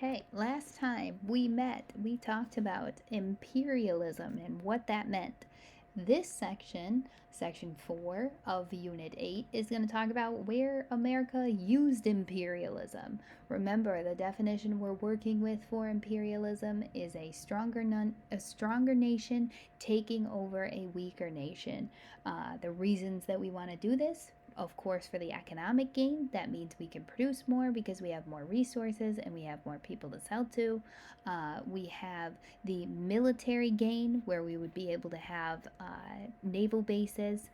Okay, last time we met, we talked about imperialism and what that meant. This section, section 4 of Unit 8, is going to talk about where America used imperialism. Remember, the definition we're working with for imperialism is a stronger nation taking over a weaker nation. The reasons that we want to do this, of course, for the economic gain, that means we can produce more because we have more resources and we have more people to sell to. We have the military gain, where we would be able to have naval bases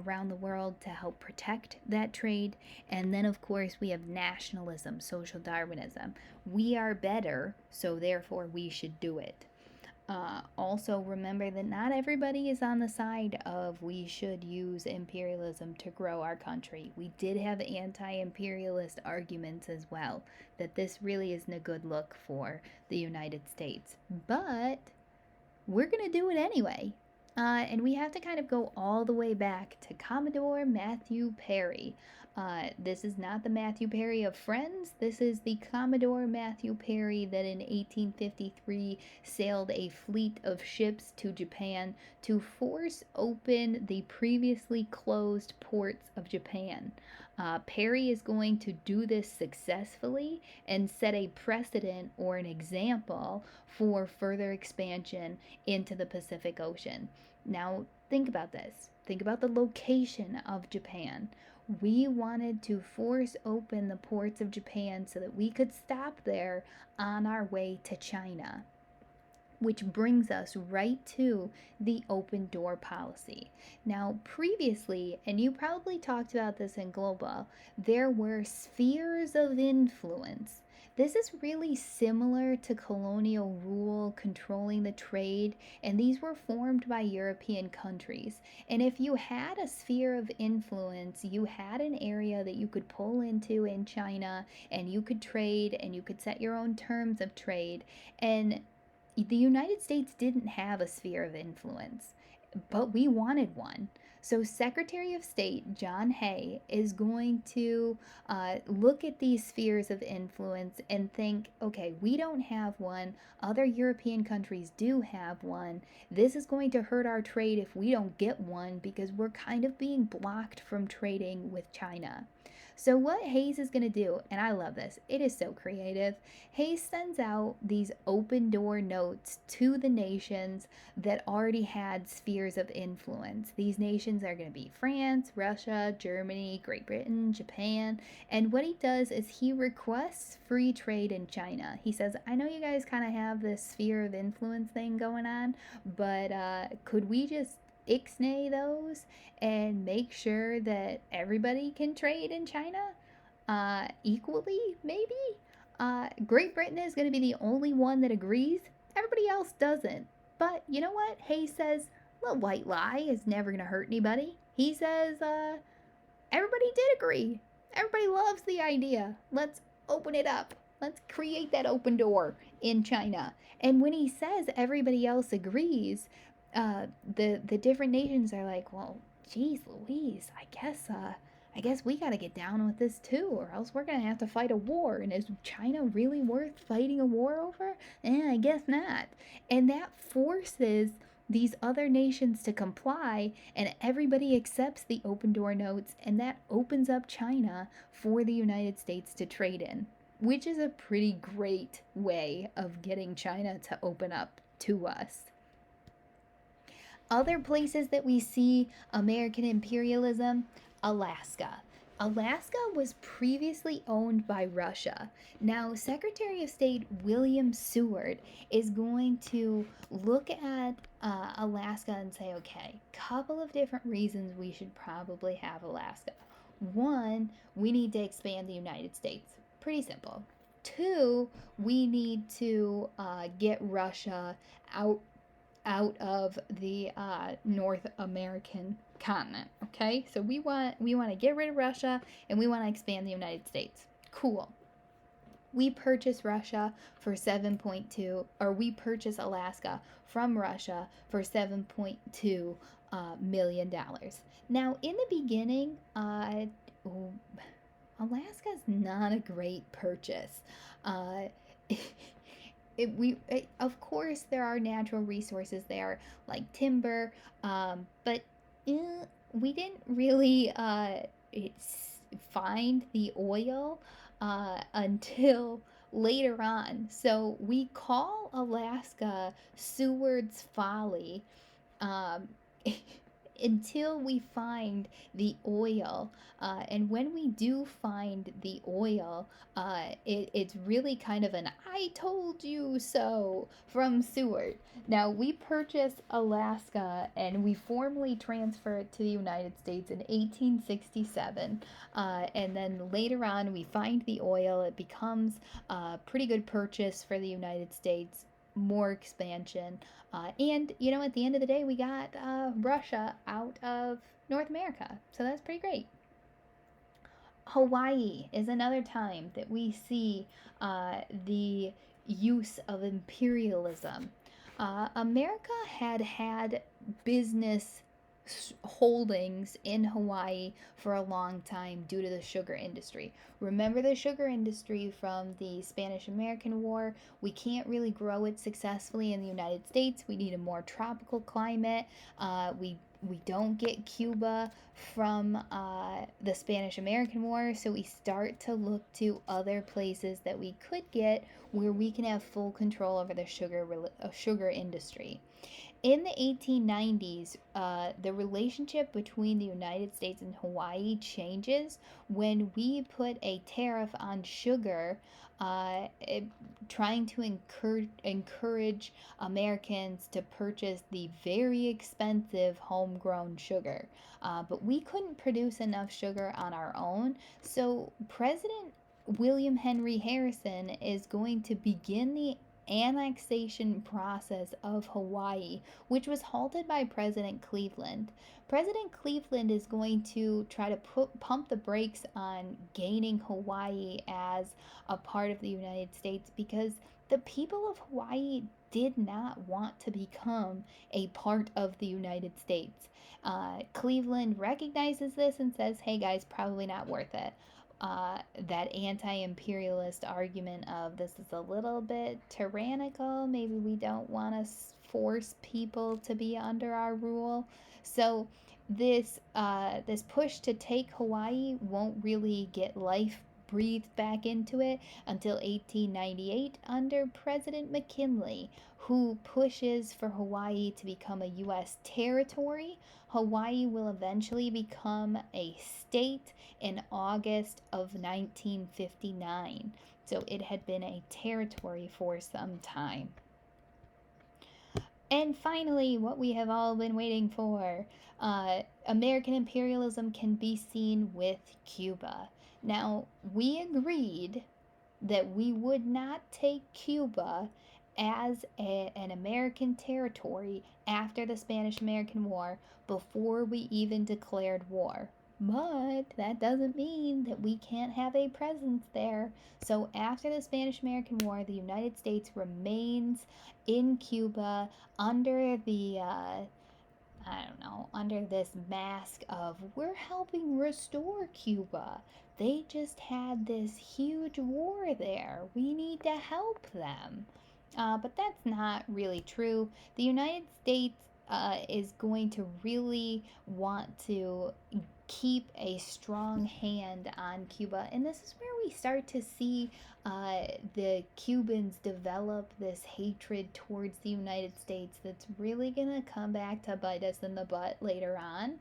around the world to help protect that trade. And then, of course, we have nationalism, social Darwinism. We are better, so therefore we should do it. Also, remember that not everybody is on the side of we should use imperialism to grow our country. We did have anti imperialist arguments as well, that this really isn't a good look for the United States. But we're going to do it anyway. And we have to kind of go all the way back to Commodore Matthew Perry. This is not the Matthew Perry of Friends. This is the Commodore Matthew Perry that in 1853 sailed a fleet of ships to Japan to force open the previously closed ports of Japan. Perry is going to do this successfully and set a precedent or an example for further expansion into the Pacific Ocean. Now, think about this. Think about the location of Japan. We wanted to force open the ports of Japan so that we could stop there on our way to China, which brings us right to the open door policy. Now, previously, and you probably talked about this in Global, there were spheres of influence. This is really similar to colonial rule controlling the trade, and these were formed by European countries. And if you had a sphere of influence, you had an area that you could pull into in China, and you could trade, and you could set your own terms of trade. And the United States didn't have a sphere of influence, but we wanted one. So, Secretary of State John Hay is going to look at these spheres of influence and think, okay, we don't have one. Other European countries do have one. This is going to hurt our trade if we don't get one because we're kind of being blocked from trading with China. So, what Hayes is going to do, and I love this, it is so creative. Hayes sends out these open door notes to the nations that already had spheres of influence. These nations are going to be France, Russia, Germany, Great Britain, Japan. And what he does is he requests free trade in China. He says, I know you guys kind of have this sphere of influence thing going on, but could we just ixnay those and make sure that everybody can trade in China equally, maybe? Great Britain is going to be the only one that agrees. Everybody else doesn't. But you know what? Hayes says, well, white lie is never going to hurt anybody. He says, everybody did agree. Everybody loves the idea. Let's open it up. Let's create that open door in China. And when he says everybody else agrees, the different nations are like, well, geez, Louise, I guess we got to get down with this too, or else we're gonna have to fight a war. And is China really worth fighting a war over? I guess not. And that forces these other nations to comply, and everybody accepts the open door notes, and that opens up China for the United States to trade in, which is a pretty great way of getting China to open up to us. Other places that we see American imperialism, Alaska. Alaska was previously owned by Russia. Now, Secretary of State William Seward is going to look at Alaska and say, okay, couple of different reasons we should probably have Alaska. One, we need to expand the United States. Pretty simple. Two, we need to get Russia out of the North American continent. Okay, so we want to get rid of Russia and we want to expand the United States. Cool. We purchase Russia for 7.2, or we purchase Alaska from Russia for $7.2 million. Now, in the beginning, Alaska's not a great purchase. Of course there are natural resources there like timber, but we didn't really find the oil until later on. So we call Alaska Seward's Folly, um, until we find the oil. And when we do find the oil, it's really kind of an I told you so from Seward. Now, we purchase Alaska and we formally transfer it to the United States in 1867. And then later on, we find the oil. It becomes a pretty good purchase for the United States, more expansion. And, at the end of the day, we got Russia out of North America. So that's pretty great. Hawaii is another time that we see the use of imperialism. America had business holdings in Hawaii for a long time due to the sugar industry. Remember the sugar industry from the Spanish American War? We can't really grow it successfully in the United States. We need a more tropical climate. We don't get Cuba from the Spanish American War, so we start to look to other places that we could get where we can have full control over the sugar industry. In the 1890s, the relationship between the United States and Hawaii changes when we put a tariff on sugar, trying to encourage Americans to purchase the very expensive homegrown sugar. But we couldn't produce enough sugar on our own, so President William Henry Harrison is going to begin the annexation process of Hawaii, which was halted by President Cleveland. President Cleveland is going to try to pump the brakes on gaining Hawaii as a part of the United States because the people of Hawaii did not want to become a part of the United States. Cleveland recognizes this and says, hey guys, probably not worth it. That anti imperialist argument of this is a little bit tyrannical, maybe we don't want to force people to be under our rule. So, this push to take Hawaii won't really get life breathed back into it until 1898 under President McKinley, who pushes for Hawaii to become a U.S. territory. Hawaii will eventually become a state in August of 1959. So it had been a territory for some time. And finally, what we have all been waiting for, American imperialism can be seen with Cuba. Now, we agreed that we would not take Cuba as an American territory after the Spanish American War before we even declared war. But that doesn't mean that we can't have a presence there. So after the Spanish American War, the United States remains in Cuba under under this mask of we're helping restore Cuba. They just had this huge war there. We need to help them. But that's not really true. The United States is going to really want to keep a strong hand on Cuba. And this is where we start to see the Cubans develop this hatred towards the United States that's really going to come back to bite us in the butt later on.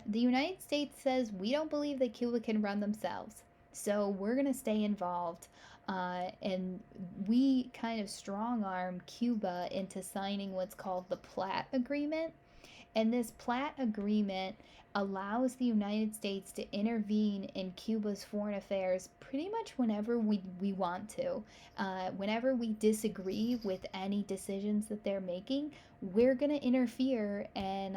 The United States says we don't believe that Cuba can run themselves, so we're going to stay involved. And we kind of strong arm Cuba into signing what's called the Platt Agreement. And this Platt Agreement allows the United States to intervene in Cuba's foreign affairs pretty much whenever we want to. Whenever we disagree with any decisions that they're making, we're going to interfere and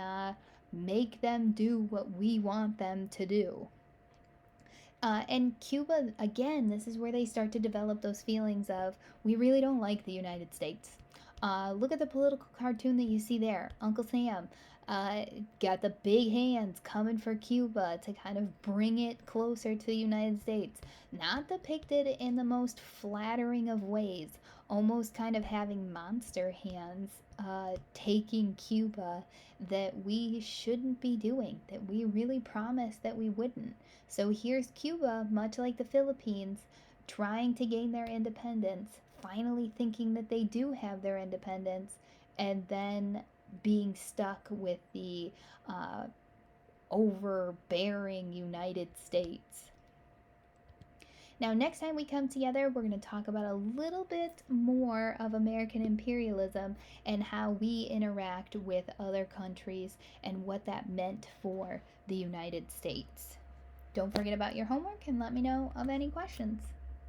make them do what we want them to do. And Cuba, again, this is where they start to develop those feelings of, we really don't like the United States. Look at the political cartoon that you see there. Uncle Sam, uh, got the big hands coming for Cuba to kind of bring it closer to the United States. Not depicted in the most flattering of ways, almost kind of having monster hands taking Cuba that we shouldn't be doing, that we really promised that we wouldn't. So here's Cuba, much like the Philippines, trying to gain their independence, finally thinking that they do have their independence, and then being stuck with the uh, overbearing United States. Now, next time we come together, we're going to talk about a little bit more of American imperialism and how we interact with other countries and what that meant for the United States. Don't forget about your homework and let me know of any questions.